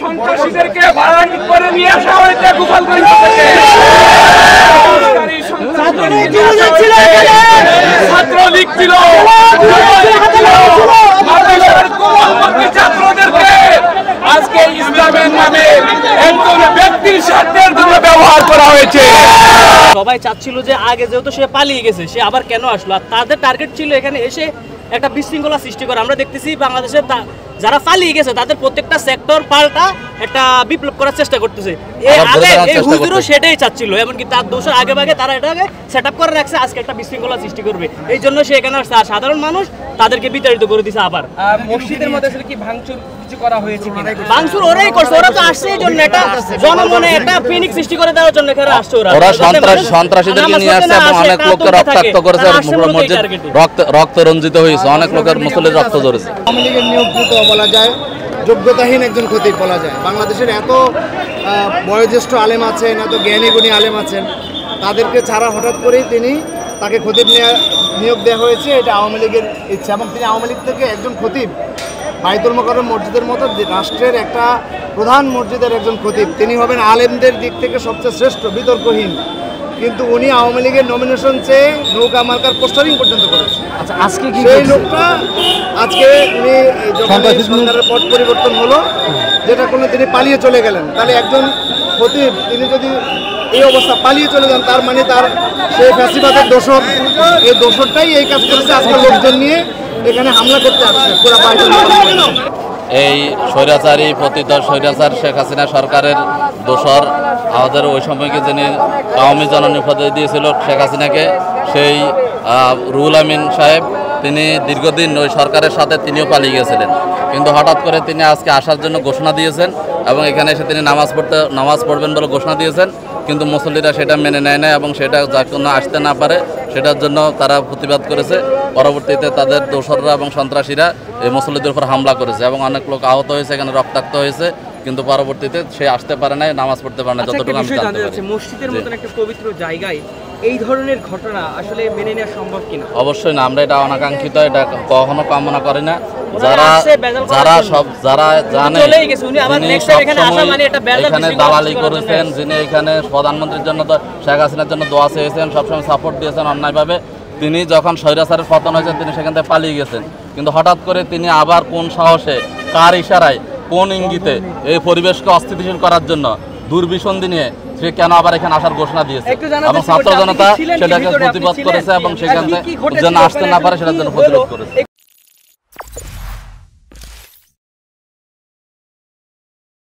সন্ত্রাসীদেরকে ভাড়া করে নিয়ে আসা হয়েছে গোপালগঞ্জ থেকে। ছাত্রলীগ ছিল, ছাত্রদেরকে আজকে ইসলামের নামে একজন ব্যক্তির স্বার্থের জন্য ব্যবহার করা হয়েছে। সবাই চাচ্ছিল যে আগে যেহেতু সে পালিয়ে গেছে সে আবার কেন আসলো, আর তাদের টার্গেট ছিল এখানে এসে একটা বিশৃঙ্খলা সৃষ্টি করা। আমরা দেখতেছি বাংলাদেশে যারা পালিয়ে গেছে তাদের প্রত্যেকটা সেক্টর পাল্টা একটা বিপ্লব করার চেষ্টা করতেছে। এই হুজুরও সেটাই চাচ্ছিল, এমনকি তার দোষের আগে ভাগে তারা এটাকে সেট আপ করে রাখছে আজকে একটা বিশৃঙ্খলা সৃষ্টি করবে। এই জন্য সে এখানে আসছে, আর সাধারণ মানুষ তাদেরকে বিতাড়িত করে দিছে। আবার মসজিদের মধ্যে কি ভাঙচুর কিছু করা হয়েছে? ভাঙচুর ওরাই করছে, ওরা তো আসছে এই জন্য এটা জনমনে একটা ফিনিক সৃষ্টি করে দেওয়ার জন্য এখানে আসছে। ওরা সন্ত্রাসীদেরকে নিয়ে আসছে এবং অনেক লোককে রক্তাক্ত করেছে, মসজিদ রক্ত রঞ্জিত হয়েছে, অনেক লোকের মুসল্লির রক্ত ঝরেছে। আওয়ামী লীগের নিয়োগকৃত বলা যায়, যোগ্যতাহীন একজন খতিব বলা যায়। বাংলাদেশের এত বয়োজ্যেষ্ঠ আলেম আছেন, এত জ্ঞানী গুণী আলেম আছেন, তাদেরকে ছাড়া হঠাৎ করেই তাকে খতিব নিয়োগ দেওয়া হয়েছে। এটা আওয়ামী লীগের ইচ্ছা, এবং তিনি আওয়ামী লীগ থেকে একজন খতিব, বাইতুল মোকাররম মসজিদের মতো রাষ্ট্রের একটা প্রধান মসজিদের একজন খতিব, তিনি হবেন আলেমদের দিক থেকে সবচেয়ে শ্রেষ্ঠ, বিতর্কহীন। কিন্তু উনি আওয়ামী লীগের নমিনেশন চেয়ে নৌকা মার্কার পোস্টারিং পর্যন্ত করেছে। আচ্ছা, আজকে কি সেই লোকটা আজকে উনি যখন সরকারের পট পরিবর্তন হলো, যেটা কোনো তিনি পালিয়ে চলে গেলেন, তাহলে একজন খতিব তিনি যদি এই অবস্থা পালিয়ে চলে যান, তার মানে তার সেই ফ্যাসিবাদের দোষর, এই দোষরটাই এই কাজ করেছে। আজকে লোকজন নিয়ে এখানে হামলা করতে আসছে পুরো বাইতুল মোকাররম। এই স্বৈরাচারী পতিত স্বৈরাচার শেখ হাসিনা সরকারের দোসর আমাদের ওই সময়কে যিনি আওয়ামী জননী উপাধি দিয়েছিল শেখ হাসিনাকে, সেই রুহুল আমিন সাহেব, তিনি দীর্ঘদিন ওই সরকারের সাথে তিনিও পালিয়ে গেছিলেন। কিন্তু হঠাৎ করে তিনি আজকে আসার জন্য ঘোষণা দিয়েছেন এবং এখানে এসে তিনি নামাজ পড়বেন বলে ঘোষণা দিয়েছেন। কিন্তু মুসল্লিরা সেটা মেনে নেয় না এবং সেটা যা কোনো আসতে না পারে সেটার জন্য তারা প্রতিবাদ করেছে। পরবর্তীতে তাদের দোসররা এবং সন্ত্রাসীরা এই মুসল্লিদের উপর হামলা করেছে এবং অনেক লোক আহত হয়েছে, এখানে রক্তাক্ত হয়েছে। কিন্তু পরবর্তীতে সে আসতে পারে নাই, নামাজ পড়তে পারে না, যতটুকু আমি জানতে পারি। মসজিদের মতন একটা পবিত্র জায়গায় এই ধরনের ঘটনা আসলে মেনে নেওয়া সম্ভব কিনা? অবশ্যই না, আমরা এটা অনাকাঙ্ক্ষিত, এটা কখনো কামনা করি না। যারা জানে এখানে দালালি করেছেন, যিনি এখানে প্রধানমন্ত্রীর জন্য শেখ হাসিনার জন্য দোয়া চেয়েছেন, সবসময় সাপোর্ট দিয়েছেন অন্যায়ভাবে, তিনি যখন স্বৈরাচারের পতন হয়েছে তিনি সেখান থেকে পালিয়ে গেছেন। কিন্তু হঠাৎ করে তিনি আবার কোন সাহসে, কার ইশারায়, কোন ইঙ্গিতে এই পরিবেশকে অস্থিতিশীল করার জন্য দুর্বিসন্ধি নিয়ে সে কেন আবার এখানে আসার ঘোষণা দিয়েছে এবং ছাত্র জনতা সেটাকে প্রতিবাদ করেছে এবং সেখান থেকে যেন আসতে না পারে সেটার জন্য প্রতিরোধ করেছে।